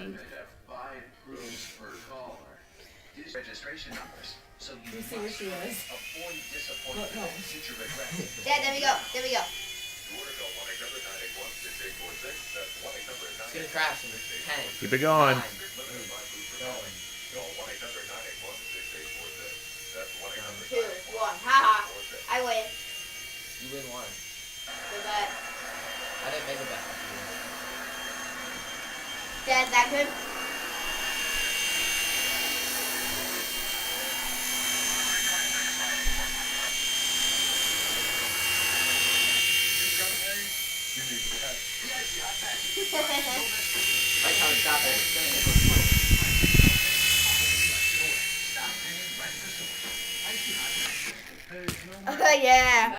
Please. Registration numbers. So You see where she is. Avoid disappointment No. and future regret. Yeah, there we go. There we go. It's gonna crash in 10. Keep it going. 9, 8, going. 2, 1. Haha. I win. You win 1. Goodbye. I didn't make a bet. Dad, that good? Like how it stopped it. Oh, yeah.